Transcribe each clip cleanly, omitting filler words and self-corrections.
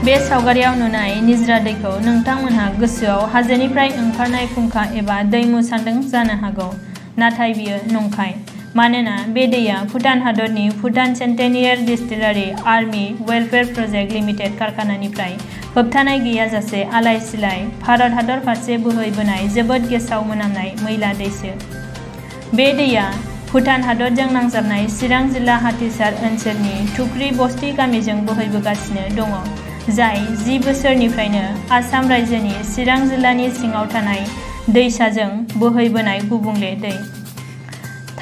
बे सावगारियाव नुनाय निजरा दैखौ नोंथांमोनहा गोसोआव हाजोनिफ्राय ओंखारनाय फुंखा एबा दैमु सानदों जानो हागौ, नाथाय बियो नंखाय। मानोना बे दैया भुटान हादरनि Bhutan centenary distillery army welfare project limited कारखानानिफ्राय होबथानाय गैयाजासे आलाय सिलाय भारत हादर फारसे बोहैबोनाय जोबोद गेसाव मोनामनाय मैला दैसो। बे दैया भुटान हादरजों नांजाबनाय चिरां जिल्ला हाथिसार ओनसोलनि टुक्री बस्ती गामिजों बोहैबोगासिनो दङ, जाय 10 बोसोरनिफ्रायनो आसाम रायजोनि चिरां जिल्लानि सिङाव थानाय दैसाजों बोहैबोनाय गुबुंले दै।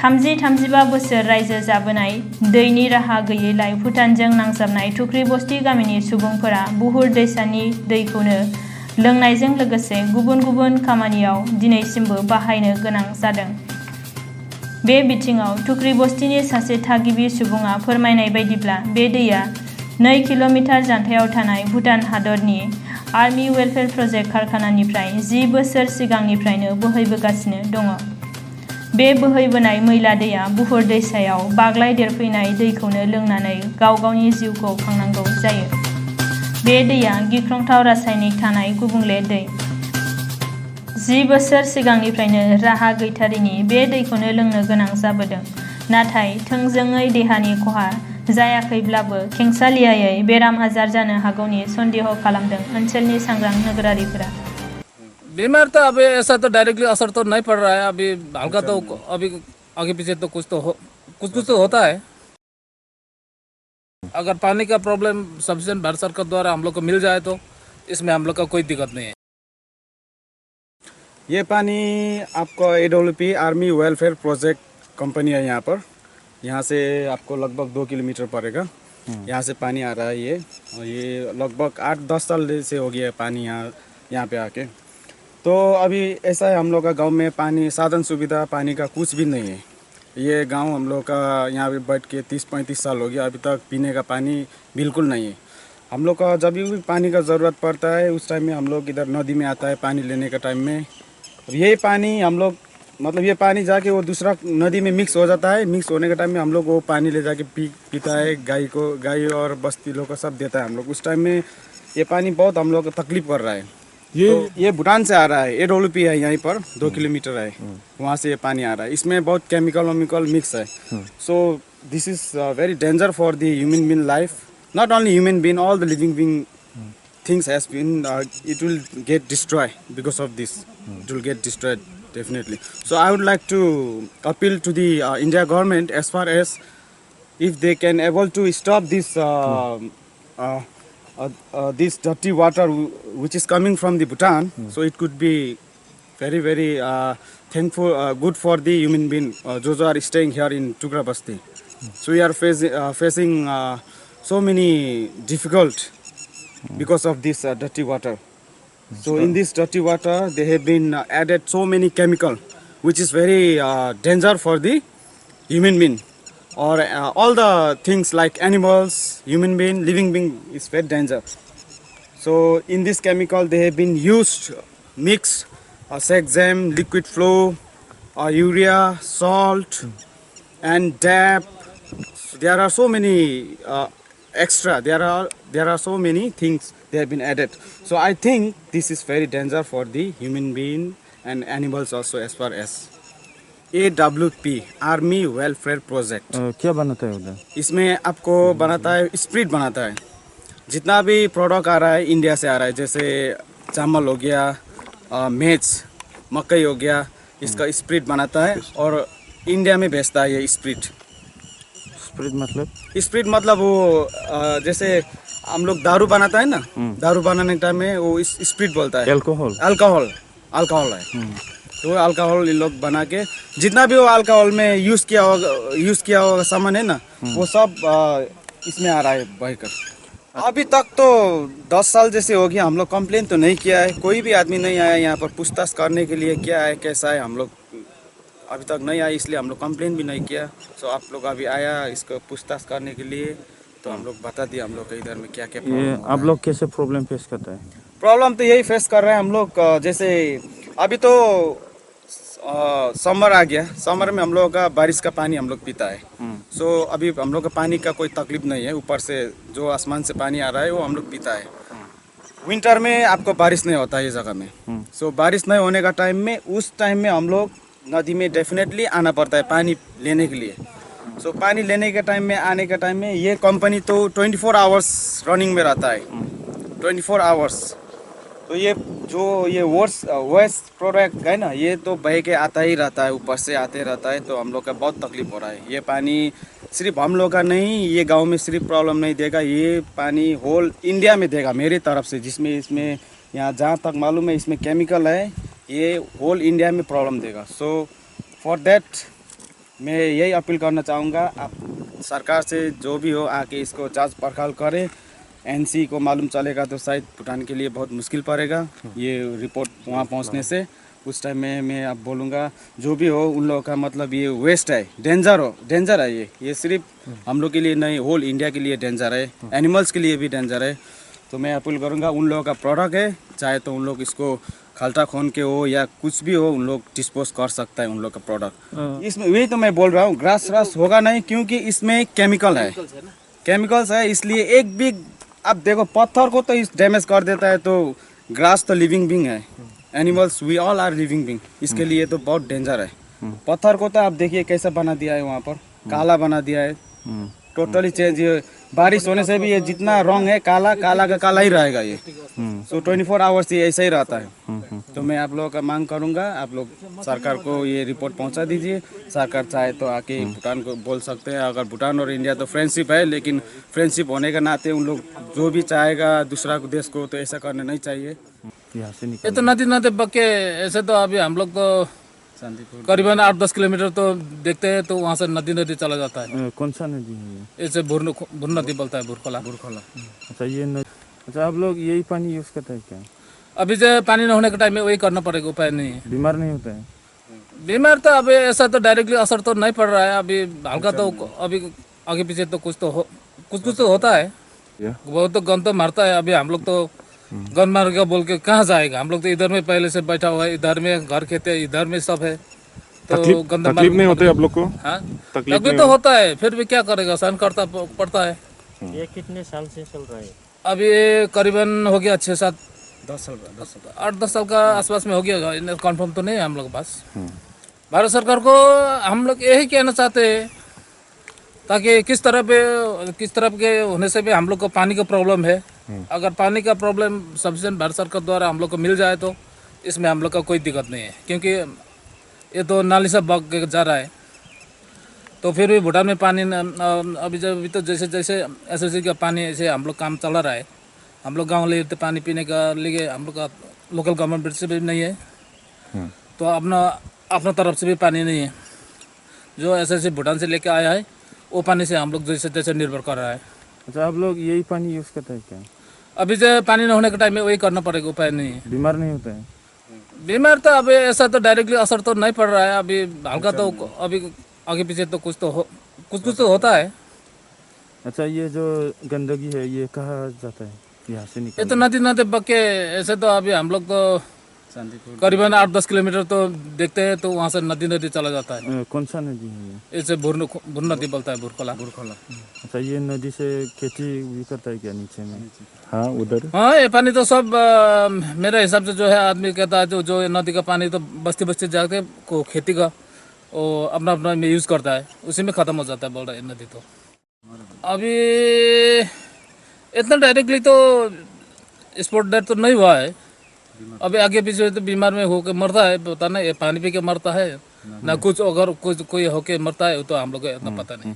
30-35 बोसोर रायजो जाबोनाय दैनि राहा गैयैलाय भुटानजों नांजाबनाय टुक्री बस्ती गामिनि सुबुंफोरा बुहुर दैसानि दैखौनो लोंनायजों लोगोसे गुबुन गुबुन खामानियाव दिनैसिमबो बाहायनो गोनां जादों। बे बिथिङाव टुक्री बस्तीनि सासे थागिबि सुबुङा फोरमायनाय बायदिब्ला बे दैया 2 किल'मिटार जानथायाव थानाय भुटान हादरनि आर्मी वेलफेयार प्रजेक्ट कारखानानिफ्राय 10 बोसोर सिगांनिफ्रायनो बोहैबोगासिनो दङ। बे बोहैबोनाय मैला दैया बुहुर दैसायाव बाग्लायदेरफैनाय दैखौनो लोंनानै गाव गावनि जिउखौ खांनांगौ जायो। बे दैया गिख्रंथाव रासायनिक थानाय गुबुंले दै। 10 बोसोर सिगांनिफ्रायनो राहा गैथारिनि बे दैखौनो लोंनो गोनां जाबोदों। नाथाय थोंजोङै देहानि खहा जायाखैब्लाबो खेंसालियायै बेराम आजार जानो हागौनि सन्देह खालामदों ओनसोलनि सांग्रां नोगोरारिफोरा। बीमार तो अभी ऐसा तो डायरेक्टली असर तो नहीं पड़ रहा है, अभी हल्का तो अभी आगे पीछे तो कुछ तो होता है। अगर पानी का प्रॉब्लम सफिशिएंट भारत सरकार द्वारा हम लोग को मिल जाए तो इसमें हम लोग का कोई दिक्कत नहीं है। ये पानी आपको AWP army welfare project company है यहाँ से आपको लगभग 2 किलोमीटर पड़ेगा। यहाँ से पानी आ रहा है ये लगभग 8-10 साल से हो गया है पानी यहाँ पे आके। तो अभी ऐसा है, हम लोग का गांव में पानी साधन सुविधा पानी का कुछ भी नहीं है। ये गांव हम लोग का यहाँ पे बैठ के 30-35 साल हो गया, अभी तक पीने का पानी बिल्कुल नहीं है। हम लोग का जब भी पानी का ज़रूरत पड़ता है उस टाइम में हम लोग इधर नदी में आता है पानी लेने का टाइम में। यही पानी हम लोग मतलब ये पानी जाके वो दूसरा नदी में मिक्स हो जाता है। मिक्स होने के टाइम में हम लोग वो पानी ले जाके पीता है, गाय और बस्ती लोग को सब देता है हम लोग। उस टाइम में ये पानी बहुत हम लोग को तकलीफ कर रहा है। ये भूटान से आ रहा है, AWP है यहीं पर 2 किलोमीटर है, वहाँ से ये पानी आ रहा है। इसमें बहुत केमिकल मिक्स है। So this is very danger for the human being life, not only human being, all the living being things has been it will get destroyed because of this. It will get destroyed definitely. So I would like to appeal to the India government as far as if they can able to stop this this dirty water which is coming from the Bhutan. So it could be very thankful good for the human being those who are staying here in Tukra Basti. So we are facing so many difficult because of this dirty water. So in this dirty water they have been added so many chemical which is very danger for the human being or all the things like animals, human being, living being is very danger. So in this chemical they have been used mixed Sexam, liquid flow, urea, salt and DAP. There are so many extra, there are so many things they have been added. So I think this is very danger for the human being and animals also as far as AWP army welfare project. क्या बनाता है उधर? इसमें आपको बनाता है spirit बनाता है। जितना भी प्रोडक्ट आ रहा है इंडिया से आ रहा है, जैसे चावल हो गया, मेज, मकई हो गया, इसका स्प्रिट बनाता है और इंडिया में भेजता है ये स्प्रिट। स्प्रिट मतलब वो जैसे हम लोग दारू बनाता है ना, दारू बनाने के टाइम में वो स्प्रिट बोलता है। अल्कोहल है। तो वो अल्कोहल ये लोग बना के जितना भी वो अल्कोहल में यूज किया होगा सामान है ना, वो सब इसमें आ रहा है बहकर। अभी तक तो 10 साल जैसे हो गया, हम लोग कंप्लेन तो नहीं किया है, कोई भी आदमी नहीं आया यहाँ पर पूछताछ करने के लिए क्या है कैसा है, हम लोग अभी तक नहीं आया, इसलिए हम लोग कंप्लेन भी नहीं किया। सो आप लोग अभी आया इसको पूछताछ करने के लिए, तो हम लोग बता दिया हम लोग के इधर में क्या क्या प्रॉब्लम। आप लोग कैसे प्रॉब्लम फेस करते हैं? प्रॉब्लम तो यही फेस कर रहे हैं हम लोग। जैसे अभी तो समर आ गया, समर में हम लोग का बारिश का पानी हम लोग पीता है। सो अभी हम लोग का पानी का कोई तकलीफ नहीं है, ऊपर से जो आसमान से पानी आ रहा है वो हम लोग पीता है। विंटर में आपको बारिश नहीं होता है इस जगह में। सो बारिश नहीं होने का टाइम में, उस टाइम में हम लोग नदी में डेफिनेटली आना पड़ता है पानी लेने के लिए। सो पानी लेने के टाइम में, आने के टाइम में, ये कंपनी तो 24 आवर्स रनिंग में रहता है, 24 आवर्स। तो ये जो ये वेस्ट प्रोडक्ट है ना, ये तो बह के आता ही रहता है, ऊपर से आते रहता है। तो हम लोग का बहुत तकलीफ हो रहा है। ये पानी सिर्फ हम लोग का नहीं, ये गांव में सिर्फ प्रॉब्लम नहीं देगा, ये पानी होल इंडिया में देगा मेरी तरफ से। जिसमें इसमें यहाँ जहाँ तक मालूम है इसमें केमिकल है, ये होल इंडिया में प्रॉब्लम देगा। सो फॉर देट मैं यही अपील करना चाहूँगा, आप सरकार से जो भी हो आके इसको जांच पड़ताल करें। एनसी को मालूम चलेगा तो शायद भूटान के लिए बहुत मुश्किल पड़ेगा ये रिपोर्ट वहाँ पहुँचने से। उस टाइम में मैं अब बोलूँगा जो भी हो उन लोगों का मतलब ये वेस्ट है, डेंजर है ये सिर्फ हम लोग के लिए नहीं, होल इंडिया के लिए डेंजर है, एनिमल्स के लिए भी डेंजर है। तो मैं अपील करूँगा उन लोगों का प्रोडक्ट है, चाहे तो उन लोग इसको खाल्टा खोन के हो या कुछ भी हो, उन लोग डिस्पोज कर सकता है उन लोग का प्रोडक्ट। इसमें वही तो मैं बोल रहा हूँ, ग्रास होगा नहीं क्योंकि इसमें केमिकल्स है। इसलिए एक भी अब देखो पत्थर को तो इस डैमेज कर देता है, तो ग्रास तो लिविंग बीइंग है, animals we all are living being, इसके लिए तो बहुत डेंजर है। पत्थर को तो आप देखिए कैसा बना दिया है, वहाँ पर काला बना दिया है, टोटली चेंज। बारिश होने से भी ये जितना रंग है काला का काला ही रहेगा ये। सो 24 आवर्स ये ऐसा ही रहता है। तो मैं आप लोगों का मांग करूंगा, आप लोग सरकार को ये रिपोर्ट पहुंचा दीजिए। सरकार चाहे तो आके भूटान को बोल सकते हैं, अगर भूटान और इंडिया तो फ्रेंडशिप है, लेकिन फ्रेंडशिप होने के नाते उन लोग जो भी चाहेगा दूसरा देश को तो ऐसा करना नहीं चाहिए। यहाँ से ये तो नदी बके ऐसे तो अभी हम लोग तो करीबन 8-10 किलोमीटर तो देखते हैं तो वहाँ से नदी चला जाता है। कौन सा नदी है ये? ऐसे भुर नदी बोलता है, भुरखोला। अच्छा ये नदी, अच्छा आप लोग यही पानी यूज़ करते हैं क्या? अभी जो पानी न होने के टाइम में वही करना पड़ेगा, उपाय नहीं है। बीमार नहीं होता है? बीमार तो अभी ऐसा तो डायरेक्टली असर तो नहीं पड़ रहा है, अभी हल्का तो अभी आगे पीछे तो कुछ तो होता है। वो तो गन तो मारता है। अभी हम लोग तो गन मार के बोल के कहाँ जाएगा, हम लोग तो इधर में पहले से बैठा हुआ है, इधर में घर खेते इधर में सब है। तो तकलीफ नहीं होती आप लोग को? हाँ तकलीफ तो होता है, फिर भी क्या करेगा, सहन करता पड़ता है। ये कितने साल से चल रहा है? अभी करीबन हो गया 6-7 10 साल 8-10 साल का आसपास में हो गया, कन्फर्म तो नहीं है हम लोग के पास। भारत सरकार को हम लोग यही कहना चाहते हैं ताकि किस तरह के होने से भी हम लोग को पानी का प्रॉब्लम है। अगर पानी का प्रॉब्लम सफिशिएंट भारत सरकार द्वारा हम लोग को मिल जाए तो इसमें हम लोग का कोई दिक्कत नहीं है, क्योंकि ये तो नाली से बग के जा रहा है। तो फिर भी भूटान में पानी अभी तो जैसे एसएससी का पानी ऐसे हम लोग काम चला रहा है। हम लोग गाँव ले पानी पीने का लिए हम लोग का लोकल गवर्नमेंट से भी नहीं है, तो अपना तरफ से भी पानी नहीं है। जो एसएससी भूटान से लेके आया है वो पानी से हम लोग जैसे निर्भर कर रहा है। अच्छा आप लोग यही पानी यूज़ करते हैं क्या? अभी जो पानी न होने के टाइम में वही करना पड़ेगा, उपाय नहीं है। बीमार नहीं होता है? बीमार तो अभी ऐसा तो डायरेक्टली असर तो नहीं पड़ रहा है, अभी हल्का तो अभी आगे पीछे तो कुछ तो होता है। अच्छा ये जो गंदगी है ये कहाँ जाता है, यहाँ से ये तो नदी बके ऐसे तो अभी हम लोग तो करीबन 8-10 किलोमीटर तो देखते हैं तो वहाँ से नदी चला जाता है। कौन सा नदी है ये? ऐसे भुर नदी बोलता है, भुरखोला। अच्छा ये नदी से खेती भी करता है क्या नीचे में? हाँ उधर। हाँ ये पानी तो सब मेरे हिसाब से जो है आदमी कहता है जो नदी का पानी तो बस्ती जाके को खेती का वो अपना में यूज़ करता है, उसी में ख़त्म हो जाता है बोल रहा है नदी। तो अभी इतना डायरेक्टली तो स्पॉट डेथ तो नहीं हुआ है, अभी आगे पीछे तो बीमार में होके मरता है, पता नहीं पानी पी के मरता है ना कुछ, अगर कोई होके मरता है तो हम लोग को इतना पता नहीं।